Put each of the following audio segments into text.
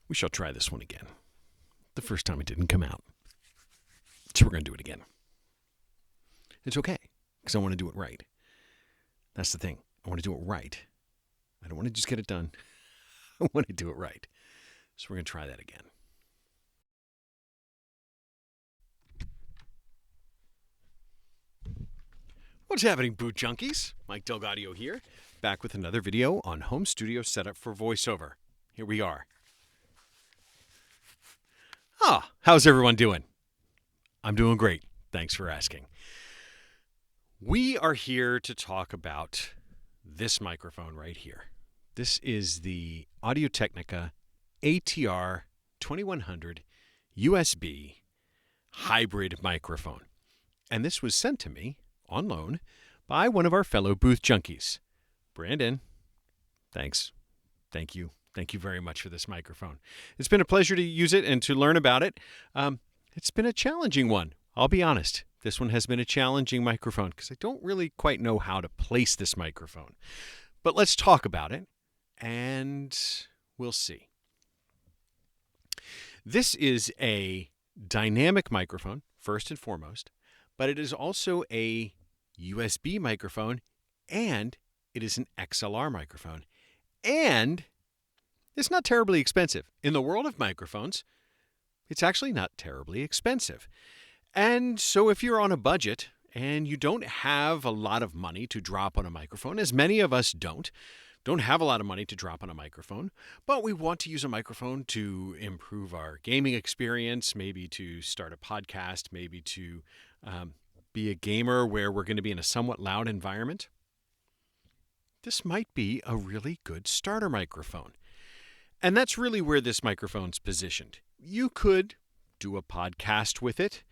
We shall try this one again. The first time it didn't come out. So we're going to do it again. It's okay, because I want to do it right. That's the thing. I want to do it right. I don't want to just get it done. I want to do it right. So we're going to try that again. What's happening, Boot Junkies? Mike Delgadio here, back with another video on home studio setup for voiceover. Here we are. How's everyone doing? I'm doing great. Thanks for asking. We are here to talk about this microphone right here. This is the Technica ATR-2100 USB hybrid microphone. And this was sent to me on loan by one of our fellow booth junkies. Brandon, thanks. Thank you. Thank you very much for this microphone. It's been a pleasure to use it and to learn about it. It's been a challenging one. I'll be honest. This one has been a challenging microphone because I don't really quite know how to place this microphone. But let's talk about it, and we'll see. This is a dynamic microphone, first and foremost, but it is also a USB microphone, and it is an XLR microphone. And it's not terribly expensive. In the world of microphones, it's actually not terribly expensive. And so if you're on a budget and you don't have a lot of money to drop on a microphone, as many of us don't have a lot of money to drop on a microphone, but we want to use a microphone to improve our gaming experience, maybe to start a podcast, maybe to be a gamer where we're going to be in a somewhat loud environment, this might be a really good starter microphone. And that's really where this microphone's positioned. You could do a podcast with it,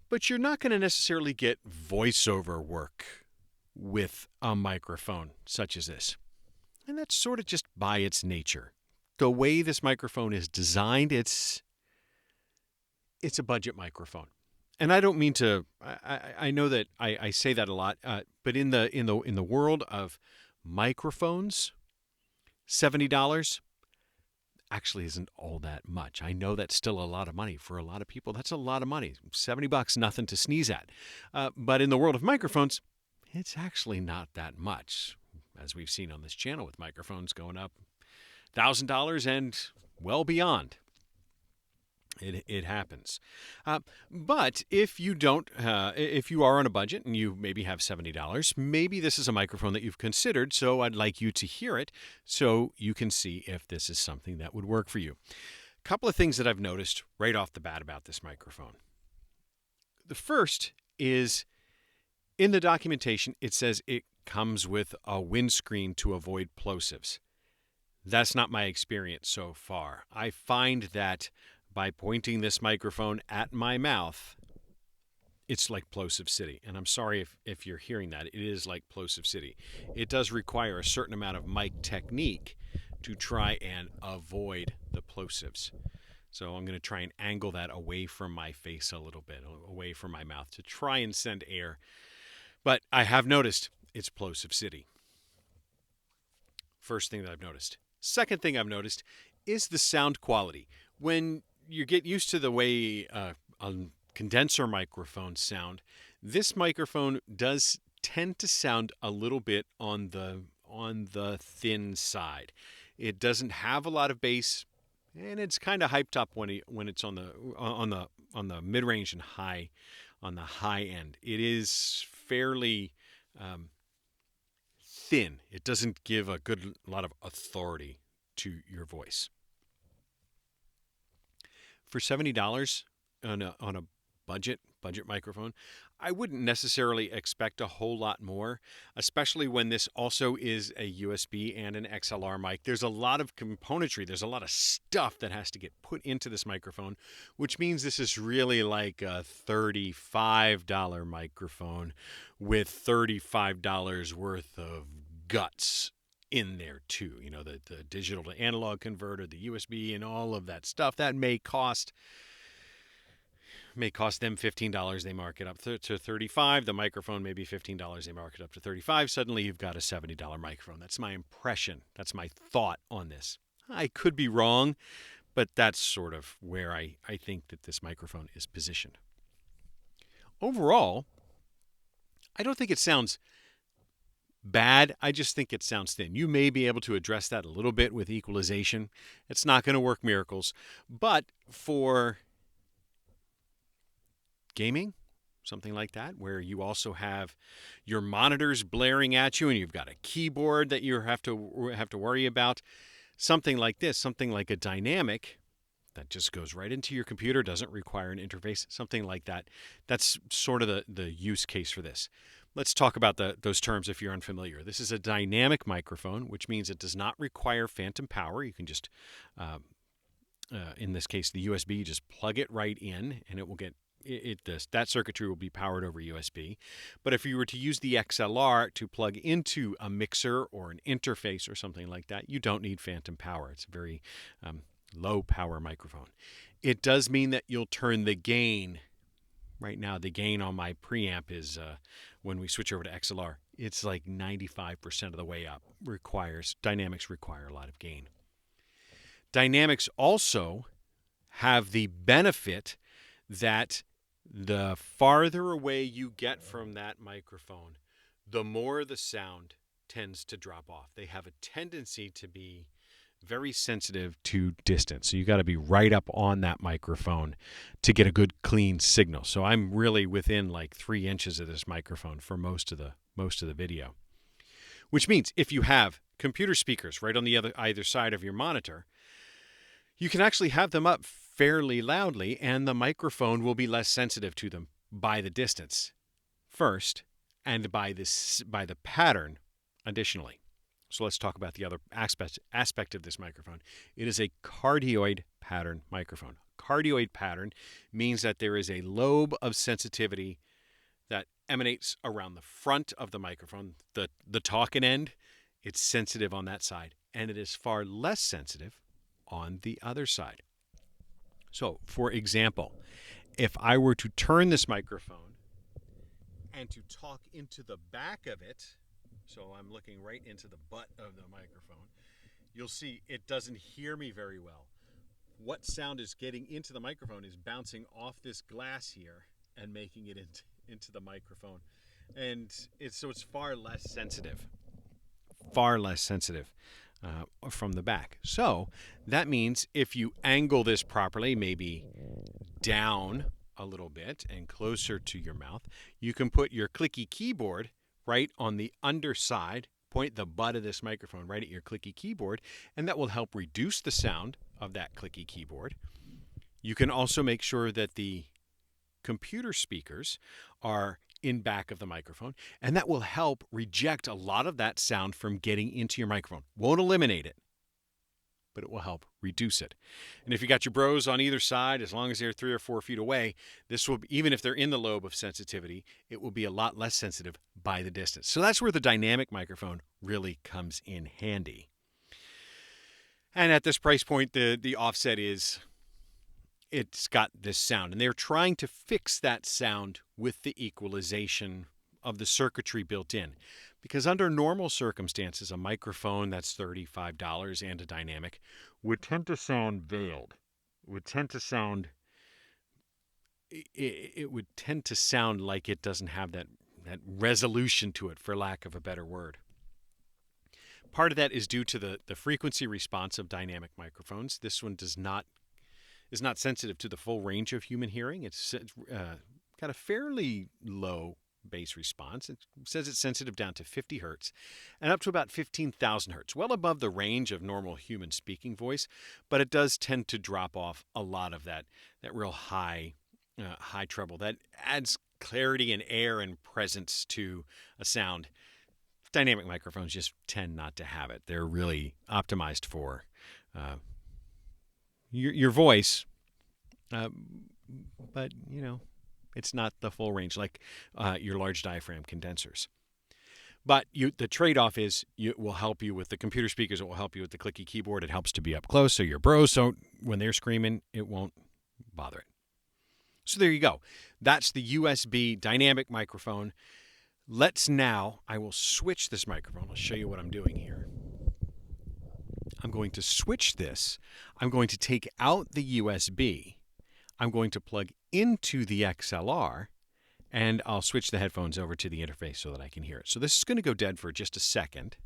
but you're not going to necessarily get voiceover work with a microphone such as this. And that's sort of just by its nature. The way this microphone is designed, it's a budget microphone. And I don't mean to, I know that I say that a lot, but in the world of microphones, $70 actually isn't all that much. I know that's still a lot of money. For a lot of people, that's a lot of money. $70, nothing to sneeze at. But in the world of microphones, it's actually not that much, as we've seen on this channel with microphones going up $1,000 and well beyond. It happens. But if you don't, if you are on a budget and you maybe have $70, maybe this is a microphone that you've considered. So I'd like you to hear it so you can see if this is something that would work for you. A couple of things that I've noticed right off the bat about this microphone. The first is in the documentation, it says it comes with a windscreen to avoid plosives. That's not my experience so far. I find that by pointing this microphone at my mouth, it's like plosive city. And I'm sorry if you're hearing that. It is like plosive city. It does require a certain amount of mic technique to try and avoid the plosives. So I'm going to try and angle that away from my face a little bit, away from my mouth to try and send air. But I have noticed it's plosive city. First thing that I've noticed. Second thing I've noticed is the sound quality. When you get used to the way a condenser microphones sound, this microphone does tend to sound a little bit on the thin side. It doesn't have a lot of bass, and it's kind of hyped up when it's on the mid-range and high, on the high end. It is fairly thin. It doesn't give a good lot of authority to your voice. For $70 on a budget microphone, I wouldn't necessarily expect a whole lot more, especially when this also is a USB and an XLR mic. There's a lot of componentry. There's a lot of stuff that has to get put into this microphone, which means this is really like a $35 microphone with $35 worth of guts in there too. You know, the digital to analog converter, the USB, and all of that stuff that may cost them $15. They mark it up to $35. The microphone maybe $15. They mark it up to $35. Suddenly you've got a $70 microphone. That's my impression. That's my thought on this. I could be wrong, but that's sort of where I think that this microphone is positioned. Overall, I don't think it sounds bad. I just think it sounds thin. You may be able to address that a little bit with equalization. It's not going to work miracles. But for gaming, something like that, where you also have your monitors blaring at you and you've got a keyboard that you have to worry about, something like this, something like a dynamic that just goes right into your computer, doesn't require an interface, something like that. That's sort of the use case for this. Let's talk about those terms if you're unfamiliar. This is a dynamic microphone, which means it does not require phantom power. You can just, in this case, the USB, you just plug it right in and it will get that circuitry will be powered over USB. But if you were to use the XLR to plug into a mixer or an interface or something like that, you don't need phantom power. It's a very low power microphone. It does mean that you'll turn the gain. Right now, the gain on my preamp is, when we switch over to XLR, it's like 95% of the way up. Dynamics require a lot of gain. Dynamics also have the benefit that the farther away you get from that microphone, the more the sound tends to drop off. They have a tendency to be very sensitive to distance. So you got to be right up on that microphone to get a good clean signal. So I'm really within like 3 inches of this microphone for most of the video. Which means if you have computer speakers right on the either side of your monitor, you can actually have them up fairly loudly and the microphone will be less sensitive to them by the distance first and by the pattern additionally. So let's talk about the other aspect of this microphone. It is a cardioid pattern microphone. Cardioid pattern means that there is a lobe of sensitivity that emanates around the front of the microphone, the talking end. It's sensitive on that side, and it is far less sensitive on the other side. So, for example, if I were to turn this microphone and to talk into the back of it, so I'm looking right into the butt of the microphone, you'll see it doesn't hear me very well. What sound is getting into the microphone is bouncing off this glass here and making it into the microphone. And it's far less sensitive. From the back. So that means if you angle this properly, maybe down a little bit and closer to your mouth, you can put your clicky keyboard right on the underside, point the butt of this microphone right at your clicky keyboard, and that will help reduce the sound of that clicky keyboard. You can also make sure that the computer speakers are in back of the microphone, and that will help reject a lot of that sound from getting into your microphone. Won't eliminate it, but it will help reduce it. And if you got your bros on either side, as long as they're 3 or 4 feet away, this will, even if they're in the lobe of sensitivity, it will be a lot less sensitive by the distance. So that's where the dynamic microphone really comes in handy. And at this price point, the offset is, it's got this sound, and they're trying to fix that sound with the equalization of the circuitry built in. Because under normal circumstances, a microphone that's $35 and a dynamic would tend to sound veiled. It would tend to sound like it doesn't have that resolution to it, for lack of a better word. Part of that is due to the frequency response of dynamic microphones. This one is not sensitive to the full range of human hearing. It's got a fairly low bass response. It says it's sensitive down to 50 hertz and up to about 15,000 hertz, well above the range of normal human speaking voice, but it does tend to drop off a lot of that real high treble. That adds clarity and air and presence to a sound. Dynamic microphones just tend not to have it. They're really optimized for your voice, but it's not the full range like your large diaphragm condensers. But the trade-off is it will help you with the computer speakers. It will help you with the clicky keyboard. It helps to be up close, so your bros, so when they're screaming, it won't bother it. So there you go. That's the USB dynamic microphone. I will switch this microphone. I'll show you what I'm doing here. I'm going to switch this. I'm going to take out the USB. I'm going to plug into the XLR, and I'll switch the headphones over to the interface so that I can hear it. So this is going to go dead for just a second.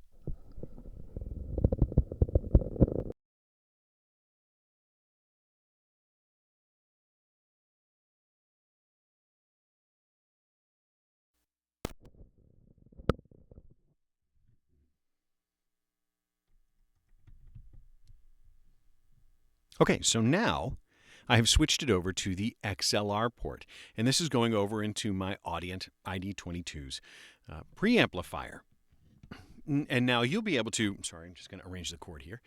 Okay, so now I have switched it over to the XLR port, and this is going over into my Audient ID22's preamplifier. And now you'll be able to, sorry, I'm just going to arrange the cord here.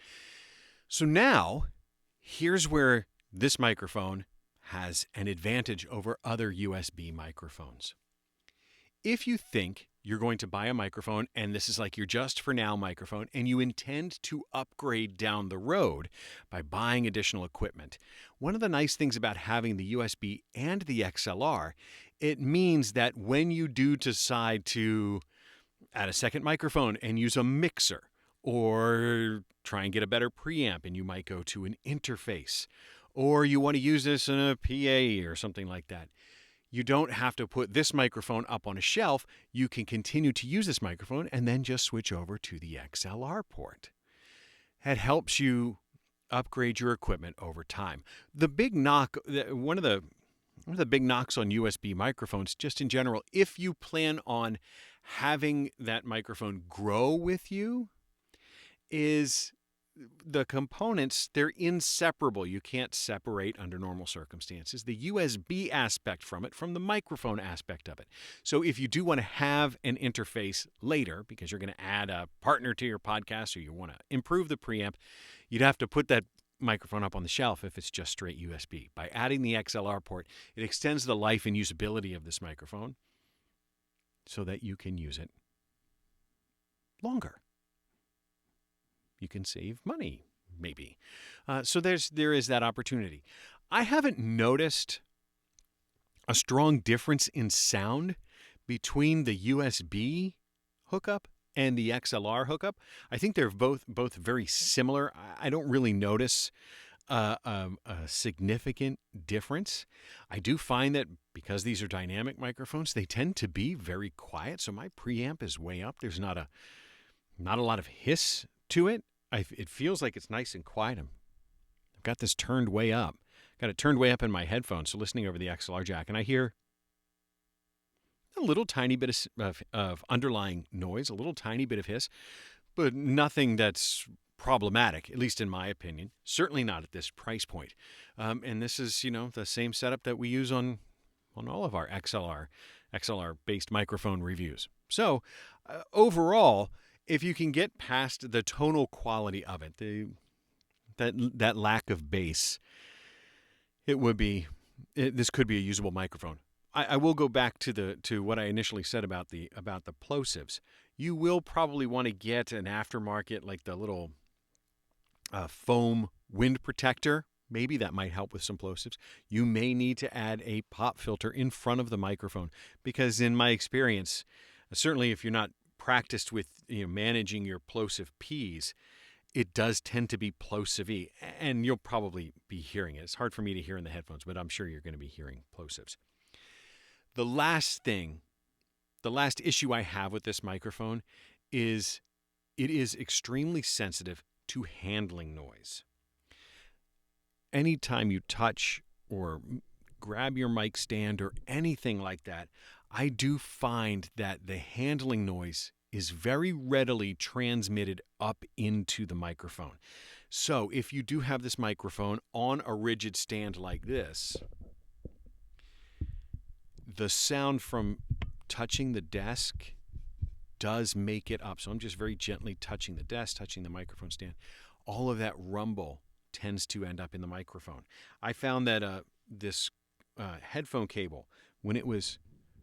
So now, here's where this microphone has an advantage over other USB microphones. If you think you're going to buy a microphone and this is like your just for now microphone and you intend to upgrade down the road by buying additional equipment, one of the nice things about having the USB and the XLR, it means that when you do decide to add a second microphone and use a mixer or try and get a better preamp, and you might go to an interface, or you want to use this in a PA or something like that, you don't have to put this microphone up on a shelf. You can continue to use this microphone and then just switch over to the XLR port. It helps you upgrade your equipment over time. The big knock, one of the big knocks on USB microphones, just in general, if you plan on having that microphone grow with you, is the components, they're inseparable. You can't separate under normal circumstances the USB aspect from it from the microphone aspect of it. So if you do want to have an interface later, because you're going to add a partner to your podcast or you want to improve the preamp, you'd have to put that microphone up on the shelf if it's just straight USB. By adding the XLR port, it extends the life and usability of this microphone so that you can use it longer. You can save money, maybe. So there is that opportunity. I haven't noticed a strong difference in sound between the USB hookup and the XLR hookup. I think they're both very similar. I don't really notice a significant difference. I do find that because these are dynamic microphones, they tend to be very quiet. So my preamp is way up. There's not a lot of hiss to it. It feels like it's nice and quiet. I've got this turned way up. Got it turned way up in my headphones, so listening over the XLR jack, and I hear a little tiny bit of underlying noise, a little tiny bit of hiss, but nothing that's problematic, at least in my opinion. Certainly not at this price point. And this is, the same setup that we use on all of our XLR-based microphone reviews. So overall, if you can get past the tonal quality of it, that lack of bass, this could be a usable microphone. I will go back to what I initially said about the plosives. You will probably want to get an aftermarket, like the little foam wind protector. Maybe that might help with some plosives. You may need to add a pop filter in front of the microphone because, in my experience, certainly if you're not practiced with managing your plosive P's, it does tend to be plosive-y, and you'll probably be hearing it. It's hard for me to hear in the headphones, but I'm sure you're going to be hearing plosives. The last issue I have with this microphone is it is extremely sensitive to handling noise. Anytime you touch or grab your mic stand or anything like that, I do find that the handling noise is very readily transmitted up into the microphone. So if you do have this microphone on a rigid stand like this, the sound from touching the desk does make it up. So I'm just very gently touching the desk, touching the microphone stand. All of that rumble tends to end up in the microphone. I found that this headphone cable, when it was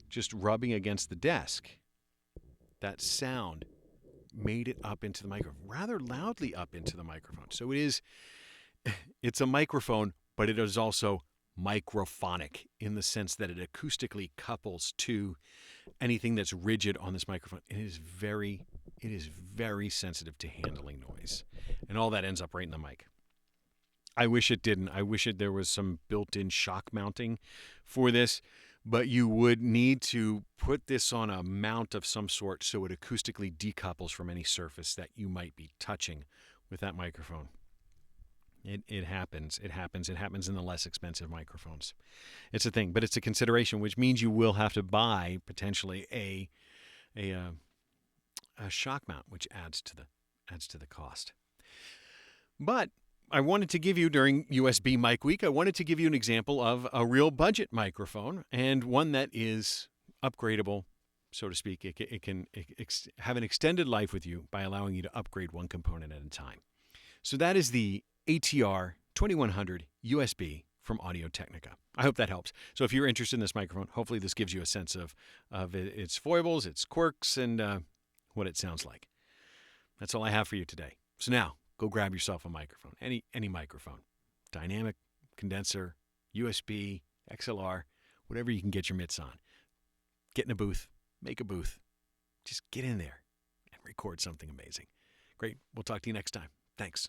just rubbing against the desk, that sound made it up into the microphone, rather loudly up into the microphone. So it's a microphone, but it is also microphonic in the sense that it acoustically couples to anything that's rigid on this microphone. It is very, it is very sensitive to handling noise. And all that ends up right in the mic. I wish it didn't. I wish there was some built-in shock mounting for this, but you would need to put this on a mount of some sort so it acoustically decouples from any surface that you might be touching with that microphone. It happens. It happens. It happens in the less expensive microphones. It's a thing, but it's a consideration, which means you will have to buy potentially a shock mount, which adds to the cost. But I wanted to give you, during USB Mic Week, I wanted to give you an example of a real budget microphone, and one that is upgradable, so to speak. It can have an extended life with you by allowing you to upgrade one component at a time. So that is the ATR-2100 USB from Audio Technica. I hope that helps. So if you're interested in this microphone, hopefully this gives you a sense of its foibles, its quirks, and what it sounds like. That's all I have for you today. So now, go grab yourself a microphone, any microphone, dynamic, condenser, USB, XLR, whatever you can get your mitts on. Get in a booth, make a booth. Just get in there and record something amazing. Great. We'll talk to you next time. Thanks.